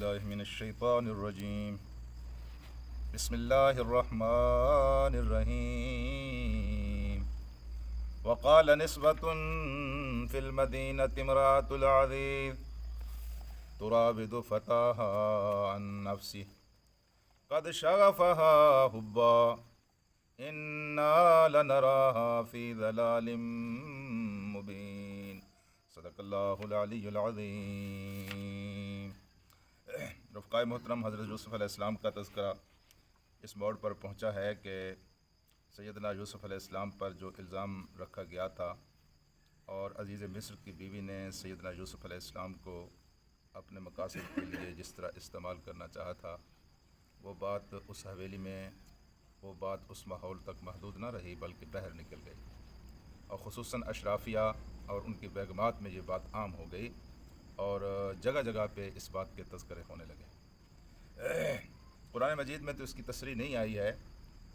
بالله من الشيطان الرجيم. بسم الله الرحمن الرحيم. وقال نسبة في المدينة امرأة العزيز تراود فتاها عن نفسه قد شغفها حبا إنا لنراها في ضلال مبين. صدق اللہ العلی العظیم. رفقائے محترم، حضرت یوسف علیہ السلام کا تذکرہ اس موڑ پر پہنچا ہے کہ سیدنا یوسف علیہ السلام پر جو الزام رکھا گیا تھا اور عزیز مصر کی بیوی نے سیدنا یوسف علیہ السلام کو اپنے مقاصد کے لیے جس طرح استعمال کرنا چاہا تھا، وہ بات اس حویلی میں، وہ بات اس ماحول تک محدود نہ رہی بلکہ باہر نکل گئی، اور خصوصاً اشرافیہ اور ان کی بیگمات میں یہ بات عام ہو گئی اور جگہ جگہ پہ اس بات کے تذکرے ہونے لگے. قرآن مجید میں تو اس کی تصریح نہیں آئی ہے،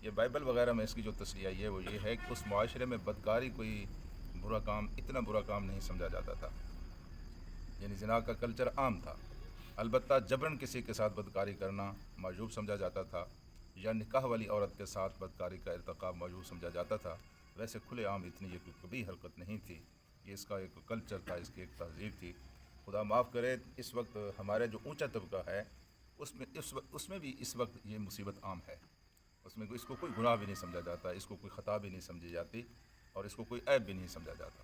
یہ بائبل وغیرہ میں اس کی جو تصریح آئی ہے وہ یہ ہے کہ اس معاشرے میں بدکاری کوئی برا کام، اتنا برا کام نہیں سمجھا جاتا تھا، یعنی زنا کا کلچر عام تھا. البتہ جبراً کسی کے ساتھ بدکاری کرنا معیوب سمجھا جاتا تھا، یا نکاح والی عورت کے ساتھ بدکاری کا ارتکاب معیوب سمجھا جاتا تھا. ویسے کھلے عام اتنی یہ کوئی کبھی حرکت نہیں تھی، یہ اس کا ایک کلچر تھا، اس کی ایک تہذیب تھی. خدا معاف کرے، اس وقت ہمارے جو اونچا طبقہ ہے اس میں بھی اس وقت یہ مصیبت عام ہے. اس میں اس کو کوئی گناہ بھی نہیں سمجھا جاتا، اس کو کوئی خطا بھی نہیں سمجھی جاتی اور اس کو کوئی عیب بھی نہیں سمجھا جاتا.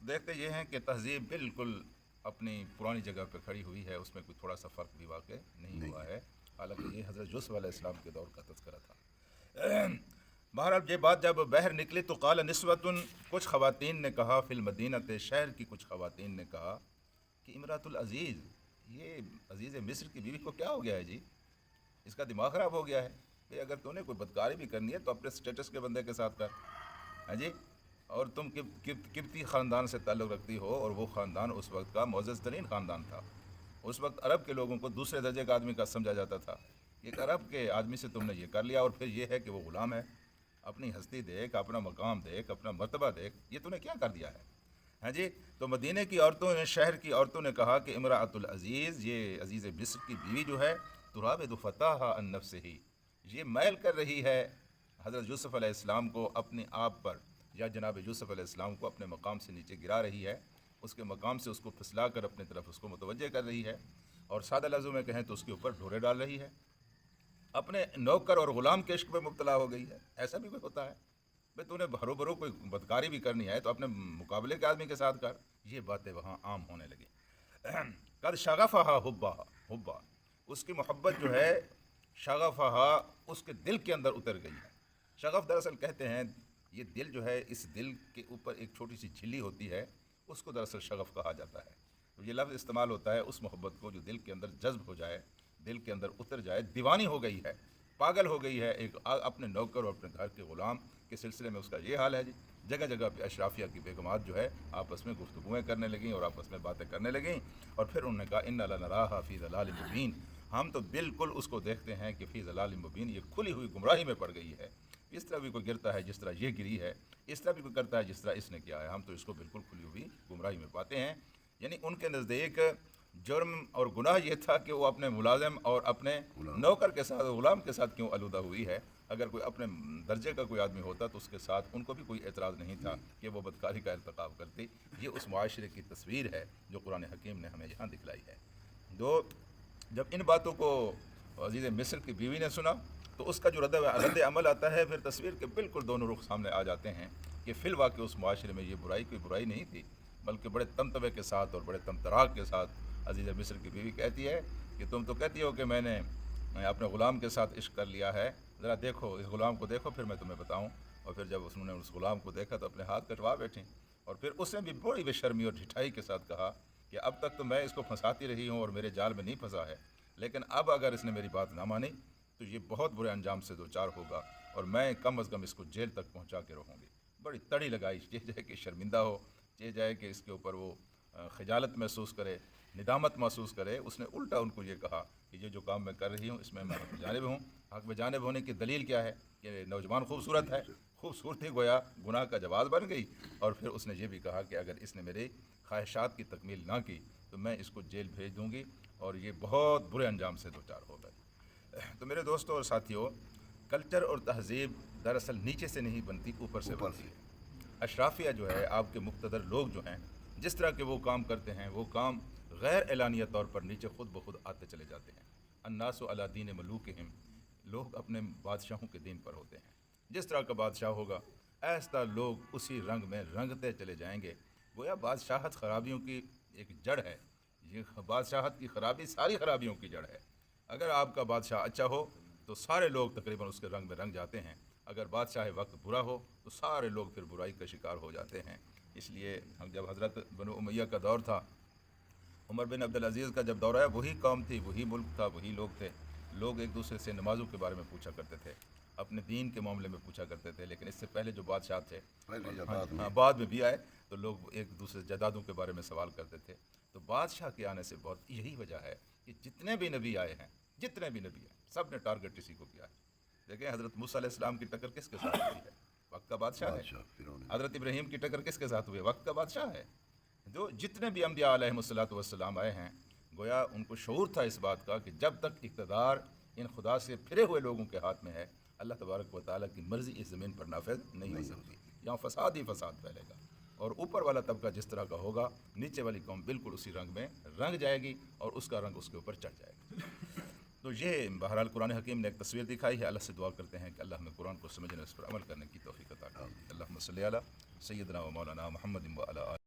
دیکھتے یہ ہیں کہ تہذیب بالکل اپنی پرانی جگہ پہ کھڑی ہوئی ہے، اس میں کوئی تھوڑا سا فرق بھی واقع نہیں ہوا ہے، حالانکہ یہ حضرت یوسف علیہ السلام کے دور کا تذکرہ تھا. بہرحال یہ بات جب باہر نکلی تو قال نسوتن، کچھ خواتین نے کہا، فی المدینہ، شہر کی کچھ خواتین نے کہا کہ امراۃ العزیز، یہ عزیز مصر کی بیوی کو کیا ہو گیا ہے جی، اس کا دماغ خراب ہو گیا ہے. کہ اگر تو نے کوئی بدکاری بھی کرنی ہے تو اپنے سٹیٹس کے بندے کے ساتھ کر، ہاں جی، اور تم قبطی خاندان سے تعلق رکھتی ہو، اور وہ خاندان اس وقت کا معزز ترین خاندان تھا. اس وقت عرب کے لوگوں کو دوسرے درجے کا آدمی کا سمجھا جاتا تھا. ایک عرب کے آدمی سے تم نے یہ کر لیا، اور پھر یہ ہے کہ وہ غلام ہے. اپنی ہستی دیکھ، اپنا مقام دیکھ، اپنا مرتبہ دیکھ، یہ تو نے کیا کر دیا ہے. ہاں جی، تو مدینے کی عورتوں نے، شہر کی عورتوں نے کہا کہ امراۃ العزیز، یہ عزیز مصر کی بیوی جو ہے، تراود فتاها عن نفسه، یہ میل کر رہی ہے حضرت یوسف علیہ السلام کو اپنے آپ پر، یا جناب یوسف علیہ السلام کو اپنے مقام سے نیچے گرا رہی ہے، اس کے مقام سے اس کو پھسلا کر اپنی طرف اس کو متوجہ کر رہی ہے، اور سادہ لفظوں میں کہیں تو اس کے اوپر ڈھورے ڈال رہی ہے، اپنے نوکر اور غلام کے عشق میں مبتلا ہو گئی ہے. ایسا بھی کوئی ہوتا ہے؟ بھائی تو نے بھرو بھرو کوئی بدکاری بھی کرنی ہے تو اپنے مقابلے کے آدمی کے ساتھ کر. یہ باتیں وہاں عام ہونے لگی. قد شغفہا حبا، اس کی محبت جو ہے، شغفہا، اس کے دل کے اندر اتر گئی ہے. شغف دراصل کہتے ہیں، یہ دل جو ہے، اس دل کے اوپر ایک چھوٹی سی جھلی ہوتی ہے، اس کو دراصل شغف کہا جاتا ہے. تو یہ لفظ استعمال ہوتا ہے اس محبت کو جو دل کے اندر جذب ہو جائے، دل کے اندر اتر جائے، دیوانی ہو گئی ہے، پاگل ہو گئی ہے. ایک اپنے نوکر اور اپنے گھر کے غلام کے سلسلے میں اس کا یہ حال ہے جی. جگہ جگہ پہ اشرافیہ کی بیگمات جو ہے آپس میں گفتگویں کرنے لگیں اور آپس میں باتیں کرنے لگیں، اور پھر انہوں نے کہا انا لنراہا فی ضلال مبین، ہم تو بالکل اس کو دیکھتے ہیں کہ فی ضلال مبین، یہ کھلی ہوئی گمراہی میں پڑ گئی ہے. اس طرح بھی کوئی گرتا ہے جس طرح یہ گری ہے، اس طرح بھی کوئی کرتا ہے جس طرح اس نے کیا ہے، ہم تو اس کو بالکل کھلی ہوئی گمراہی میں پاتے ہیں. یعنی ان کے نزدیک جرم اور گناہ یہ تھا کہ وہ اپنے ملازم اور اپنے نوکر کے ساتھ، غلام کے ساتھ کیوں آلودہ ہوئی ہے. اگر کوئی اپنے درجے کا کوئی آدمی ہوتا تو اس کے ساتھ ان کو بھی کوئی اعتراض نہیں تھا کہ وہ بدکاری کا ارتکاب کرتی. یہ اس معاشرے کی تصویر ہے جو قرآن حکیم نے ہمیں یہاں دکھلائی ہے. جب ان باتوں کو عزیز مصر کی بیوی نے سنا تو اس کا جو رد عمل آتا ہے، پھر تصویر کے بالکل دونوں رخ سامنے آ جاتے ہیں کہ فی الواقع اس معاشرے میں یہ برائی کوئی برائی نہیں تھی، بلکہ بڑے تمتوے کے ساتھ اور بڑے تمتراک کے ساتھ عزیز مصر کی بیوی کہتی ہے کہ تم تو کہتی ہو کہ میں نے اپنے غلام کے ساتھ عشق کر لیا ہے، ذرا دیکھو اس غلام کو دیکھو پھر میں تمہیں بتاؤں. اور پھر جب انہوں نے اس غلام کو دیکھا تو اپنے ہاتھ کٹوا بیٹھیں، اور پھر اس نے بھی بڑی بے شرمی اور ڈھٹائی کے ساتھ کہا کہ اب تک تو میں اس کو پھنساتی رہی ہوں اور میرے جال میں نہیں پھنسا ہے، لیکن اب اگر اس نے میری بات نہ مانی تو یہ بہت برے انجام سے دوچار ہوگا، اور میں کم از کم اس کو جیل تک پہنچا کے رہوں گی. بڑی تڑی لگائی، یہ جائے کہ شرمندہ ہو، یہ جائے کہ اس کے اوپر وہ خجالت محسوس کرے، ندامت محسوس کرے. اس نے الٹا ان کو یہ کہا کہ یہ جو کام میں کر رہی ہوں اس میں میں حق بجانب ہوں. حق بجانب ہونے کی دلیل کیا ہے کہ نوجوان خوبصورت ہے، خوبصورتی گویا گناہ کا جواز بن گئی. اور پھر اس نے یہ بھی کہا کہ اگر اس نے میری خواہشات کی تکمیل نہ کی تو میں اس کو جیل بھیج دوں گی اور یہ بہت برے انجام سے دوچار ہو گئے۔ تو میرے دوستوں اور ساتھیوں، کلچر اور تہذیب دراصل نیچے سے نہیں بنتی، اوپر سے بنتی ہے۔ اشرافیہ جو ہے، آپ کے مقتدر لوگ جو ہیں، جس طرح کے وہ کام کرتے ہیں، وہ کام غیر اعلانیہ طور پر نیچے خود بخود آتے چلے جاتے ہیں۔ الناس علی دین ملوکہم، لوگ اپنے بادشاہوں کے دین پر ہوتے ہیں۔ جس طرح کا بادشاہ ہوگا ایسا لوگ اسی رنگ میں رنگتے چلے جائیں گے۔ گویا بادشاہت خرابیوں کی ایک جڑ ہے، یہ بادشاہت کی خرابی ساری خرابیوں کی جڑ ہے۔ اگر آپ کا بادشاہ اچھا ہو تو سارے لوگ تقریباً اس کے رنگ میں رنگ جاتے ہیں، اگر بادشاہ وقت برا ہو تو سارے لوگ پھر برائی کا شکار ہو جاتے ہیں۔ اس لیے جب حضرت بنو امیہ کا دور تھا، عمر بن عبدالعزیز کا جب دور آیا، وہی قوم تھی، وہی ملک تھا، وہی لوگ تھے۔ لوگ ایک دوسرے سے نمازوں کے بارے میں پوچھا کرتے تھے، اپنے دین کے معاملے میں پوچھا کرتے تھے، لیکن اس سے پہلے جو بادشاہ تھے بعد میں بھی آئے تو لوگ ایک دوسرے جائیدادوں کے بارے میں سوال کرتے تھے۔ تو بادشاہ کے آنے سے بہت یہی وجہ ہے کہ جتنے بھی نبی آئے ہیں، جتنے بھی نبی ہیں، سب نے ٹارگٹ اسی کو کیا ہے۔ دیکھیں حضرت موسیٰ علیہ السلام کی ٹکر کس کے ساتھ ہوئی ہے؟ وقت کا بادشاہ ہے۔ حضرت ابراہیم کی ٹکر کس کے ساتھ ہوئی ہے؟ وقت کا بادشاہ ہے۔ جو جتنے بھی انبیاء علیہ السلام آئے ہیں، گویا ان کو شعور تھا اس بات کا کہ جب تک اقتدار ان خدا سے پھرے ہوئے لوگوں کے ہاتھ میں ہے، اللہ تبارک و تعالیٰ کی مرضی اس زمین پر نافذ نہیں ہو سکتی۔ یہاں فساد ہی فساد پھیلے گا، اور اوپر والا طبقہ جس طرح کا ہوگا، نیچے والی قوم بالکل اسی رنگ میں رنگ جائے گی، اور اس کا رنگ اس کے اوپر چڑھ جائے گا۔ تو یہ بہرحال قرآن حکیم نے ایک تصویر دکھائی ہے۔ اللہ سے دعا کرتے ہیں کہ اللہ ہمیں قرآن کو سمجھنے، اس پر عمل کرنے کی توفیق عطا کرے۔ اللہم صلی علی سیدنا و مولانا محمد و علی آلہ